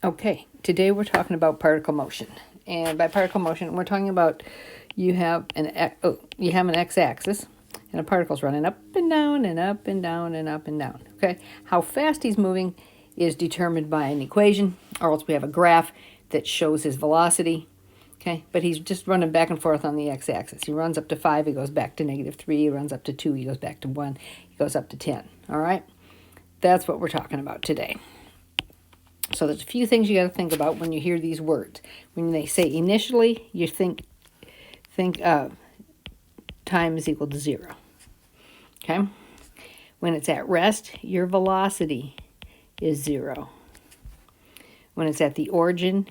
Okay, today we're talking about particle motion. And by particle motion, we're talking about you have an x-axis and a particle's running up and down and up and down and up and down. Okay, how fast he's moving is determined by an equation, or else we have a graph that shows his velocity. Okay, but he's just running back and forth on the x-axis. He runs up to 5, he goes back to -3, he runs up to 2, he goes back to 1, he goes up to 10. All right, that's what we're talking about today. So there's a few things you got to think about when you hear these words. When they say initially, you think time is equal to 0. Okay? When it's at rest, your velocity is 0. When it's at the origin,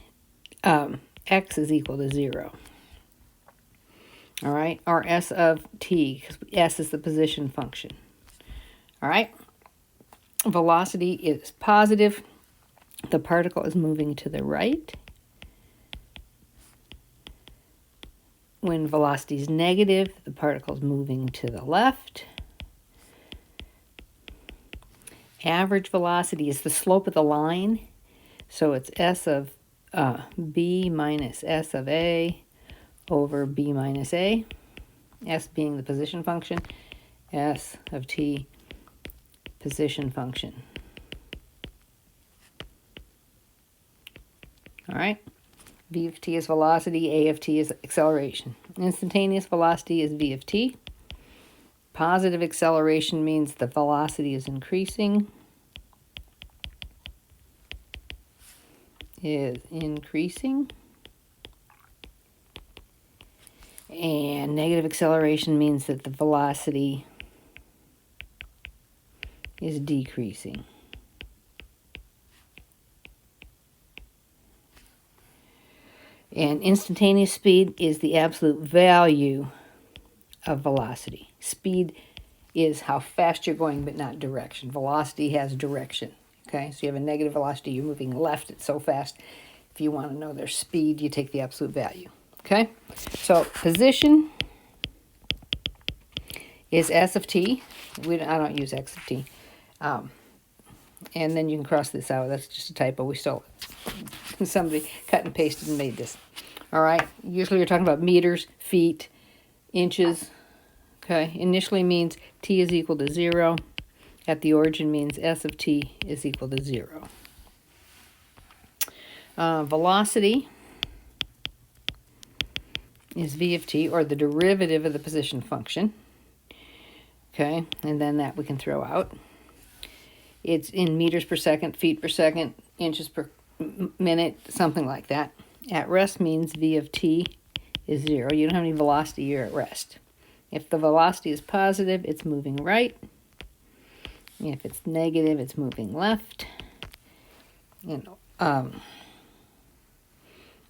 x is equal to 0. All right? Or s of t, because s is the position function. All right? Velocity is positive. The particle is moving to the right. When velocity is negative, the particle is moving to the left. Average velocity is the slope of the line. So it's s of b minus s of a over b minus a. S being the position function. S of t, position function. All right, v of t is velocity, a of t is acceleration. Instantaneous velocity is v of t. Positive acceleration means the velocity is increasing. And negative acceleration means that the velocity is decreasing. And instantaneous speed is the absolute value of velocity. Speed is how fast you're going, but not direction. Velocity has direction. Okay, so you have a negative velocity, you're moving left, it's so fast. If you want to know their speed, you take the absolute value. Okay, so position is s of t. I don't use x of t. And then you can cross this out. That's just a typo. We stole it. Somebody cut and pasted and made this. All right. Usually you're talking about meters, feet, inches. Okay. Initially means t is equal to 0. At the origin means s of t is equal to 0. Velocity is v of t, or the derivative of the position function. Okay. And then that we can throw out. It's in meters per second, feet per second, inches per minute, something like that. At rest means v of t is 0. You don't have any velocity, you're at rest. If the velocity is positive, it's moving right. If it's negative, it's moving left.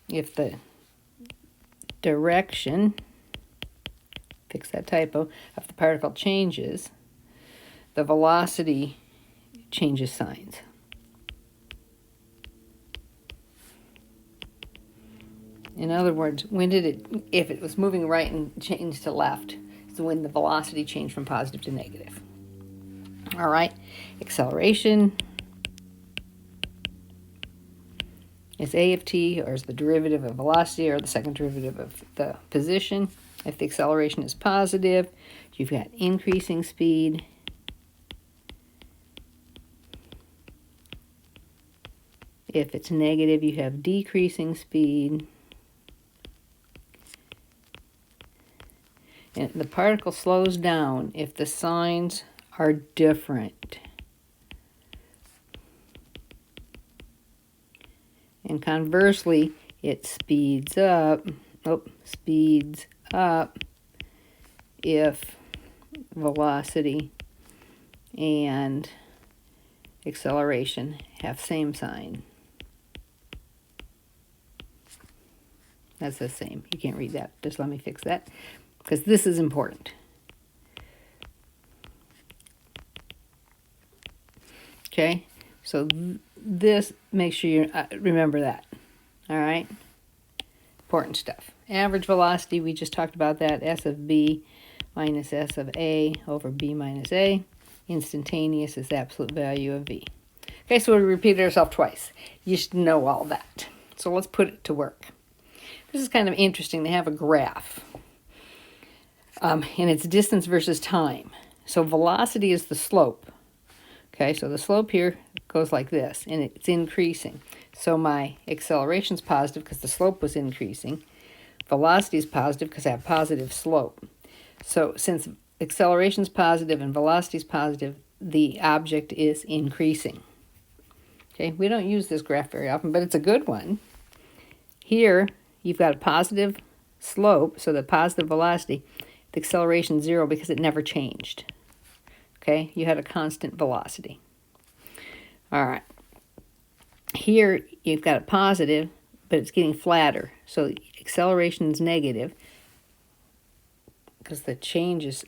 If the direction, fix that typo, of the particle changes, the velocity changes signs. In other words, if it was moving right and changed to left, is when the velocity changed from positive to negative. All right, acceleration is a of t, or is the derivative of velocity, or the second derivative of the position. If the acceleration is positive, you've got increasing speed. If it's negative, you have decreasing speed. And the particle slows down if the signs are different. And conversely, it speeds up if velocity and acceleration have same sign. That's the same. You can't read that. Just let me fix that, because this is important. Okay, so this, make sure you remember that. All right, important stuff. Average velocity, we just talked about that. S of b minus s of a over b minus a. Instantaneous is the absolute value of v. Okay, so we repeated ourselves twice. You should know all that. So let's put it to work. This is kind of interesting. They have a graph. And it's distance versus time. So velocity is the slope. Okay, so the slope here goes like this, and it's increasing. So my acceleration is positive because the slope was increasing. Velocity is positive because I have positive slope. So since acceleration is positive and velocity is positive, the object is increasing. Okay, we don't use this graph very often, but it's a good one. Here, you've got a positive slope, so the positive velocity. The acceleration is 0 because it never changed. Okay, you had a constant velocity. All right. Here, you've got a positive, but it's getting flatter. So acceleration is negative because the change is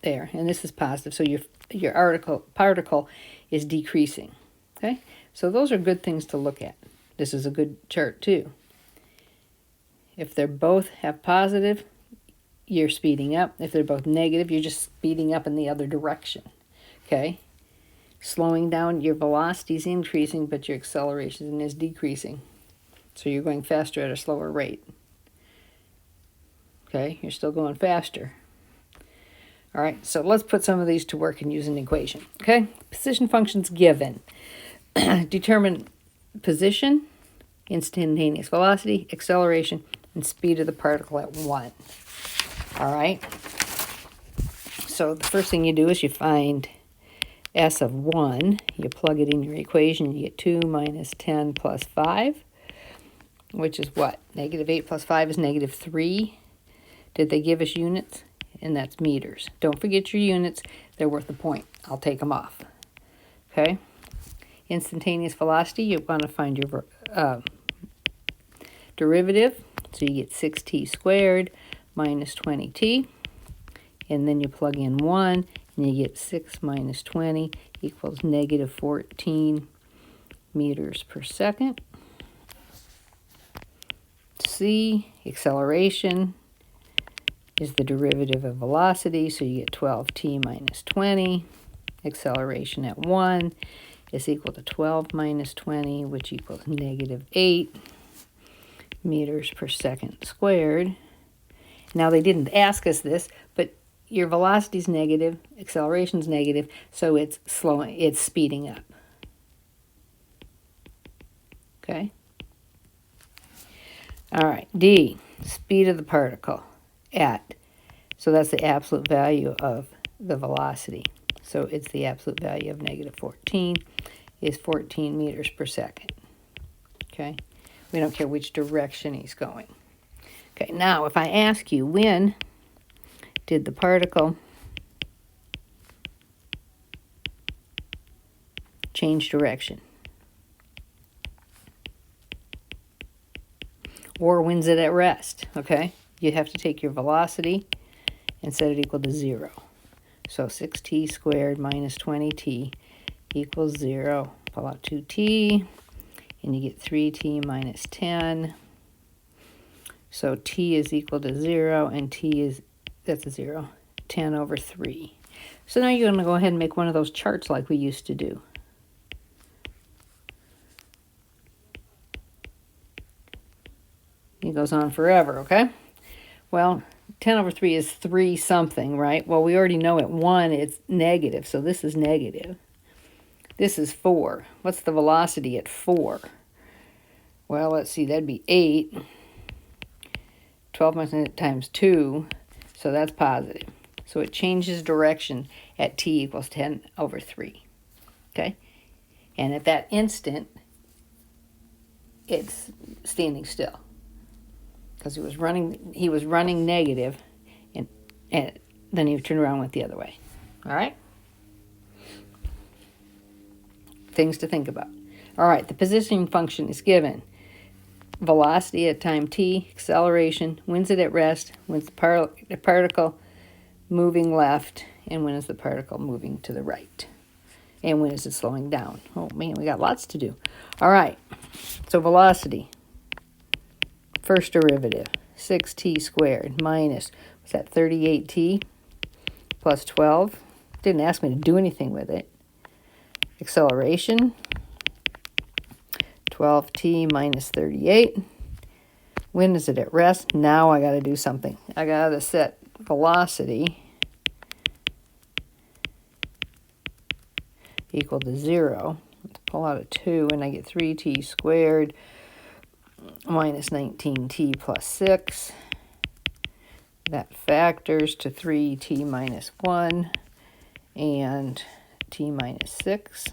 there, and this is positive. So your particle is decreasing. Okay, so those are good things to look at. This is a good chart too. If they're both have positive, you're speeding up. If they're both negative, you're just speeding up in the other direction. Okay, slowing down, your velocity is increasing, but your acceleration is decreasing. So you're going faster at a slower rate. Okay, you're still going faster. All right, so let's put some of these to work and use an equation. Okay, position functions given. Determine position, instantaneous velocity, acceleration, and speed of the particle at 1. All right, so the first thing you do is you find s of 1. You plug it in your equation, you get 2 minus 10 plus 5, which is what? Negative 8 plus 5 is negative 3. Did they give us units? And that's meters. Don't forget your units. They're worth a point. I'll take them off. Okay? Instantaneous velocity, you want to find your derivative. So you get 6t squared minus 20t. And then you plug in 1, and you get 6 minus 20 equals negative 14 meters per second. C, acceleration, is the derivative of velocity, so you get 12t minus 20. Acceleration at 1 is equal to 12 minus 20, which equals negative 8 meters per second squared. Now, they didn't ask us this, but your velocity is negative, acceleration is negative, so it's slowing, it's speeding up. Okay? All right, D, speed of the particle at, so that's the absolute value of the velocity. So it's the absolute value of negative 14 is 14 meters per second. Okay? We don't care which direction he's going. Okay, now if I ask you, when did the particle change direction? Or when's it at rest? Okay, you have to take your velocity and set it equal to 0. So 6t squared minus 20t equals 0. Pull out 2t, and you get 3t minus 10. So t is equal to 0, and t is, that's a 0, 10 over 3. So now you're going to go ahead and make one of those charts like we used to do. It goes on forever, okay? Well, 10 over 3 is 3 something, right? Well, we already know at 1 it's negative, so this is negative. This is 4. What's the velocity at 4? Well, let's see, that'd be 8. 12 times 2, so that's positive. So it changes direction at t equals 10 over 3, okay? And at that instant, it's standing still. Because he was running negative, and then he turned around and went the other way. All right? Things to think about. All right, the positioning function is given. Velocity at time t, acceleration, when's it at rest, when's the particle moving left, and when is the particle moving to the right, and when is it slowing down. Oh, man, we got lots to do. All right, so velocity. First derivative, 6t squared minus, what's that, 38t plus 12. Didn't ask me to do anything with it. acceleration, 12t minus 38. When is it at rest? Now I got to do something. I got to set velocity equal to 0. Let's pull out a 2, and I get 3t squared minus 19t plus 6. That factors to 3t minus 1 and t minus 6.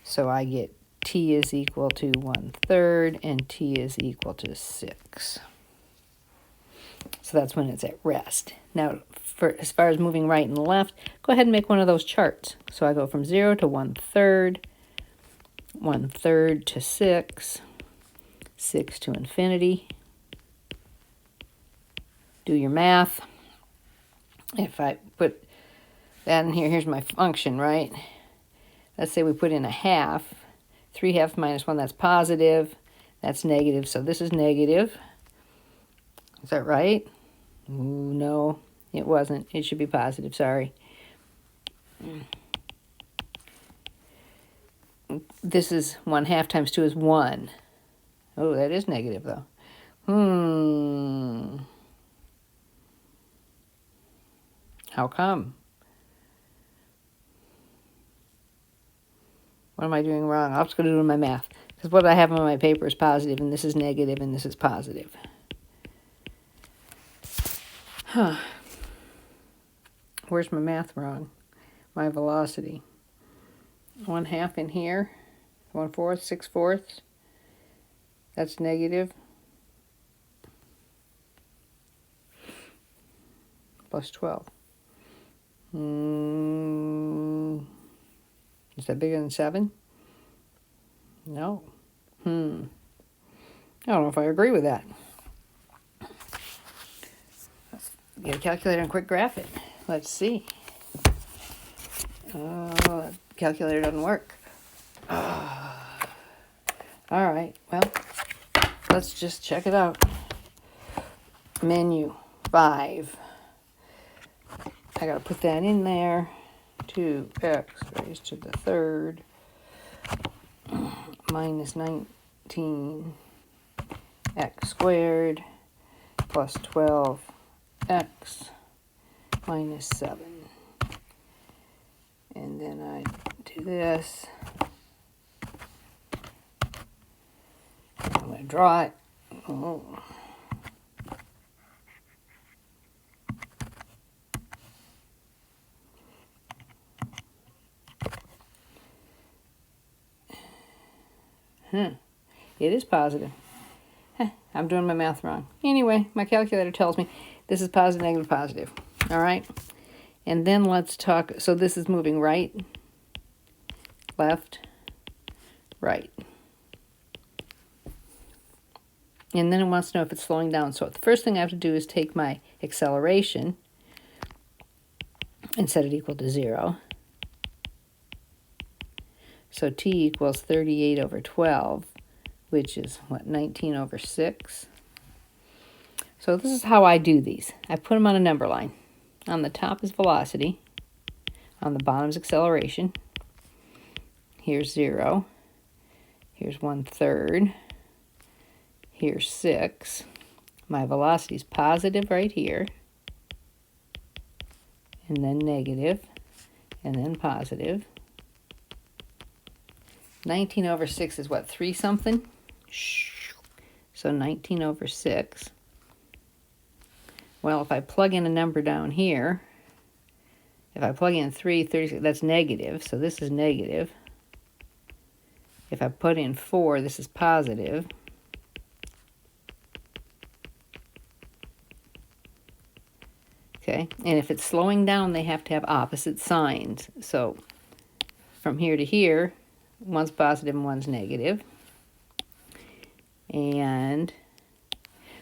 So I get t is equal to 1/3 and t is equal to 6. So that's when it's at rest. Now, as far as moving right and left, go ahead and make one of those charts. So I go from 0 to 1/3, 1/3 to 6, 6 to infinity. Do your math. If I put that in here, here's my function, right? Let's say we put in a half. 3/2 minus 1, that's positive. That's negative, so this is negative. Is that right? Ooh, no, it wasn't. It should be positive, sorry. This is 1/2 times 2 is 1. Oh, that is negative, though. How come? What am I doing wrong? I'm just going to do my math. Because what I have on my paper is positive, and this is negative, and this is positive. Huh. Where's my math wrong? My velocity. 1/2 in here. 1/4, 6/4. That's negative. Plus 12. Is that bigger than 7? No. I don't know if I agree with that. Let's get a calculator and quick graph it. Let's see. Oh, calculator doesn't work. All right, well, let's just check it out. Menu 5. I got to put that in there. 2x raised to the 3rd minus 19x squared plus 12x minus 7. And then I do this. I'm going to draw it. Oh. It is positive. I'm doing my math wrong. Anyway, my calculator tells me this is positive, negative, positive. All right? And then let's talk. So this is moving right, left, right. And then it wants to know if it's slowing down. So the first thing I have to do is take my acceleration and set it equal to 0. So t equals 38 over 12, which is, 19 over 6. So this is how I do these. I put them on a number line. On the top is velocity. On the bottom is acceleration. Here's 0. Here's 1/3. Here's 6. My velocity is positive right here. And then negative. And then positive. 19 over 6 is what, 3 something? So 19 over 6. Well, if I plug in a number down here, if I plug in 3, 36, that's negative, so this is negative. If I put in 4, this is positive. Okay, and if it's slowing down, they have to have opposite signs. So from here to here, one's positive and one's negative. And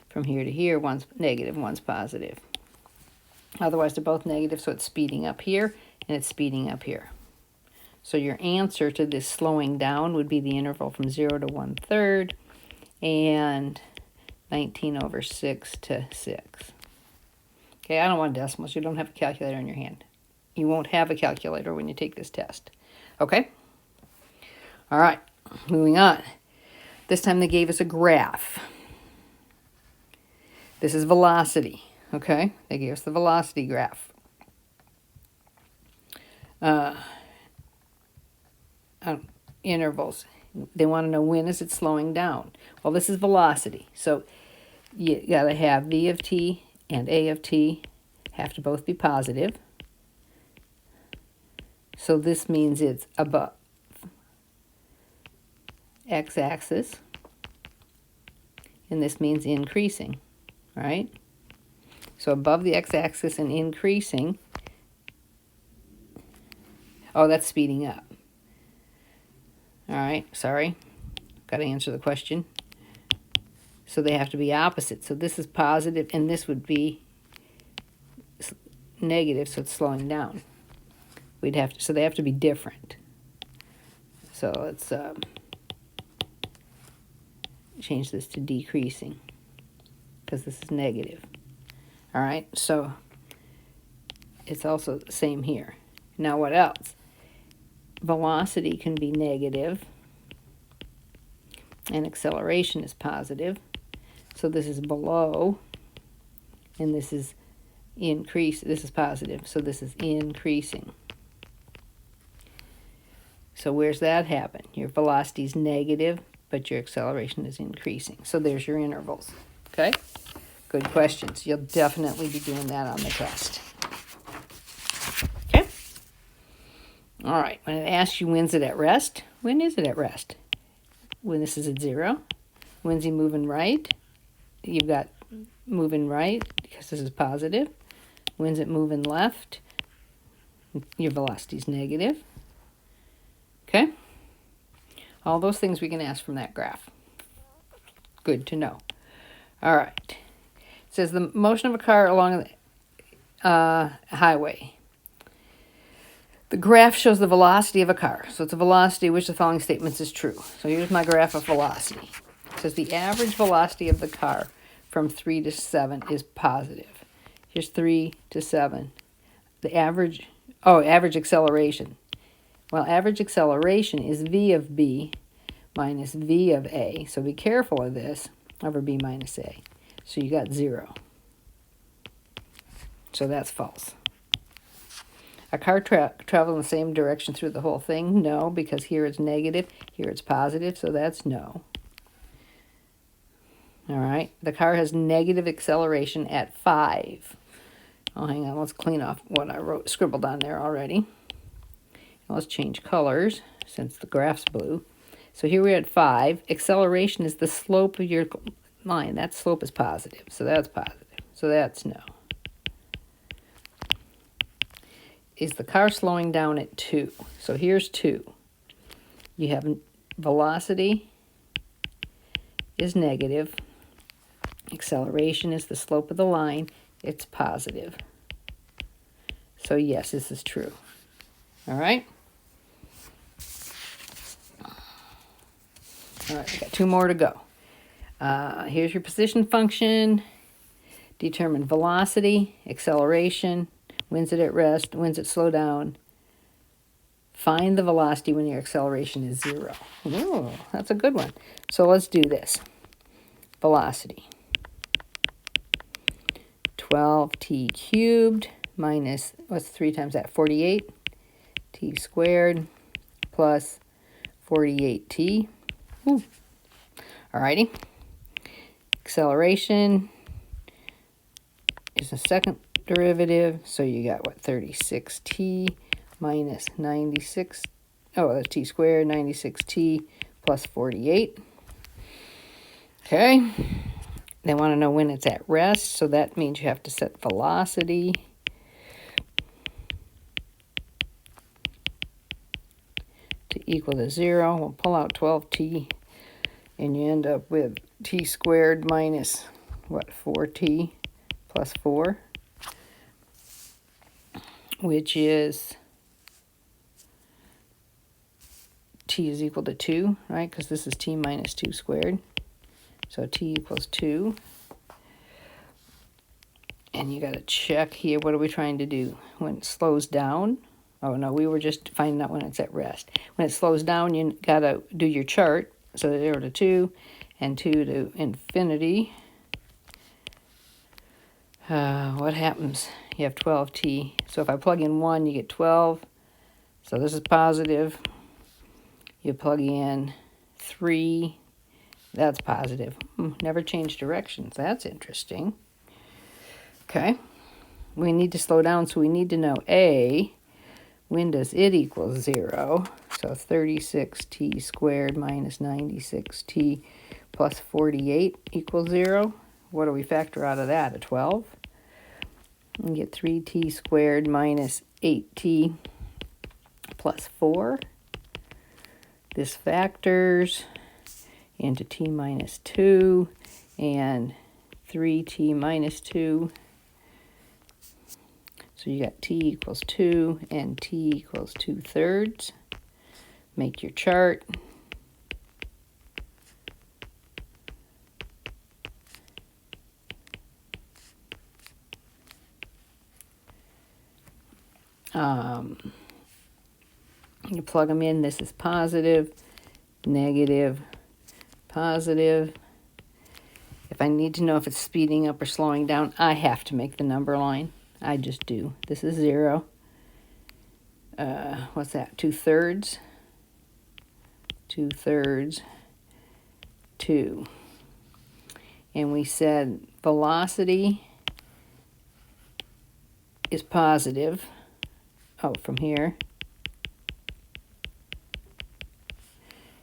from here to here, one's negative, one's positive. Otherwise, they're both negative, so it's speeding up here and it's speeding up here. So your answer to this slowing down would be the interval from 0 to 1/3 and 19 over 6 to 6. Okay, I don't want decimals. You don't have a calculator in your hand. You won't have a calculator when you take this test. Okay? All right, moving on. This time they gave us a graph. This is velocity, okay? They gave us the velocity graph. Intervals. They want to know when is it slowing down. Well, this is velocity. So you got to have v of t and a of t have to both be positive. So this means it's above x-axis. And this means increasing, right? So above the x-axis and increasing. Oh, that's speeding up. All right, sorry. Got to answer the question. So they have to be opposite. So this is positive, and this would be negative, so it's slowing down. We'd have to, so they have to be different. So let's change this to decreasing, because this is negative. All right, so it's also the same here. Now what else? Velocity can be negative, and acceleration is positive. So this is below, and this is increase. This is positive, so this is increasing. So where's that happen? Your velocity is negative, but your acceleration is increasing. So there's your intervals. Okay? Good questions. You'll definitely be doing that on the test. Okay? All right. When it asks you when's it at rest, when is it at rest? When this is at 0. When's he moving right? You've got moving right because this is positive. When's it moving left? Your velocity is negative. Okay? All those things we can ask from that graph. Good to know. All right. It says the motion of a car along the highway. The graph shows the velocity of a car. So it's a velocity which the following statements is true. So here's my graph of velocity. It says the average velocity of the car from 3 to 7 is positive. Here's 3 to 7. The average acceleration. Well, average acceleration is v of b minus v of a. So be careful of this over b minus a. So you got 0. So that's false. A car travel in the same direction through the whole thing? No, because here it's negative, here it's positive, so that's no. All right, the car has negative acceleration at 5. Oh, hang on, let's clean off what I scribbled on there already. Let's change colors since the graph's blue. So here we're at 5. Acceleration is the slope of your line. That slope is positive, so that's positive. So that's no. Is the car slowing down at 2? So here's 2. You have velocity is negative. Acceleration is the slope of the line. It's positive. So yes, this is true. All right? All right, we got 2 more to go. Here's your position function. Determine velocity, acceleration, when's it at rest, when's it slow down. Find the velocity when your acceleration is 0. Ooh, that's a good one. So let's do this. Velocity. 12t cubed minus, what's 3 times that? 48. T squared plus 48t. Ooh. Alrighty. Acceleration is a second derivative, so you got what, 36t minus 96, that's t squared, 96t plus 48. Okay, they want to know when it's at rest, so that means you have to set velocity to equal to 0. We'll pull out 12t, and you end up with t squared minus, 4t plus 4, which is t is equal to 2, right? Because this is t minus 2 squared. So t equals 2. And you got to check here, what are we trying to do? When it slows down, Oh, no, we were just finding out when it's at rest. When it slows down, you got to do your chart. So 0 to 2 and 2 to infinity. What happens? You have 12t. So if I plug in 1, you get 12. So this is positive. You plug in 3. That's positive. Never change directions. That's interesting. Okay. We need to slow down, so we need to know A, when does it equal 0? So 36t squared minus 96t plus 48 equals 0. What do we factor out of that? A 12? And get 3t squared minus 8t plus 4. This factors into t minus 2 and 3t minus 2. So you got t equals 2 and t equals 2/3. Make your chart. You plug them in. This is positive, negative, positive. If I need to know if it's speeding up or slowing down, I have to make the number line. I just do. This is 0. What's that? 2/3. 2/3. 2. And we said velocity is positive. Oh, from here.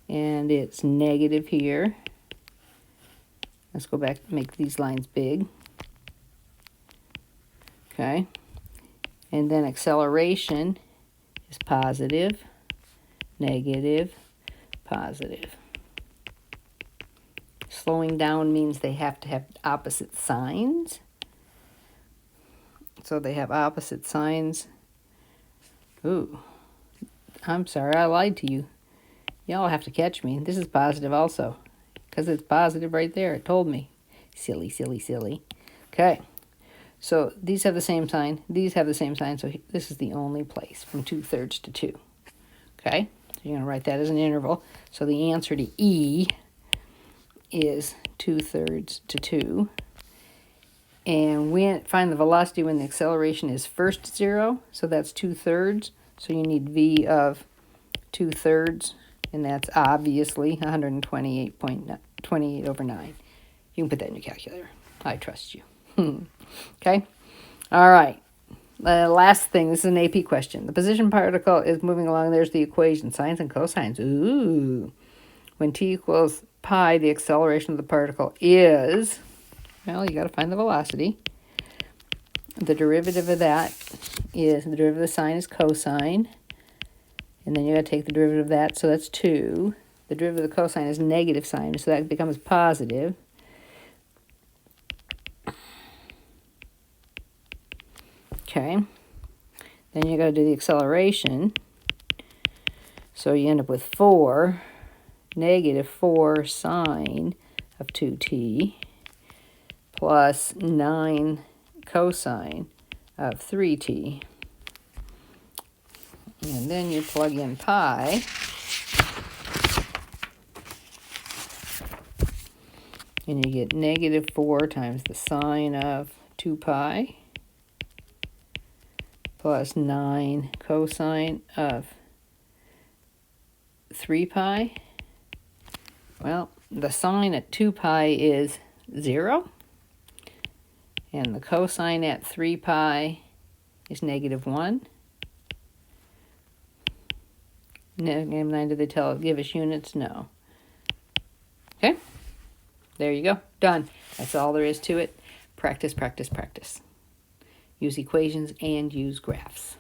And it's negative here. Let's go back and make these lines big. Okay. And then acceleration is positive, negative, positive. Slowing down means they have to have opposite signs. So they have opposite signs. Ooh, I'm sorry, I lied to you. Y'all have to catch me. This is positive also, because it's positive right there. It told me. Silly, silly, silly. Okay, so these have the same sign. These have the same sign, so this is the only place, from 2/3 to 2. Okay, so you're going to write that as an interval. So the answer to E is 2/3 to 2. And find the velocity when the acceleration is first 0. So that's 2/3. So you need V of 2/3. And that's obviously 128.28 over 9. You can put that in your calculator. I trust you. Okay? All right. Last thing. This is an AP question. The position particle is moving along. There's the equation. Sines and cosines. Ooh. When t equals pi, the acceleration of the particle is... Well, you got to find the velocity. The derivative of that is... The derivative of the sine is cosine. And then you got to take the derivative of that, so that's 2. The derivative of the cosine is negative sine, so that becomes positive. Okay. Then you got to do the acceleration. So you end up with 4, negative 4 sine of 2t, plus 9 cosine of 3t. And then you plug in pi. And you get negative 4 times the sine of 2 pi plus 9 cosine of 3 pi. Well, the sine at 2 pi is 0. And the cosine at 3 pi is negative 1. Negative 9, do they give us units? No. Okay. There you go. Done. That's all there is to it. Practice, practice, practice. Use equations and use graphs.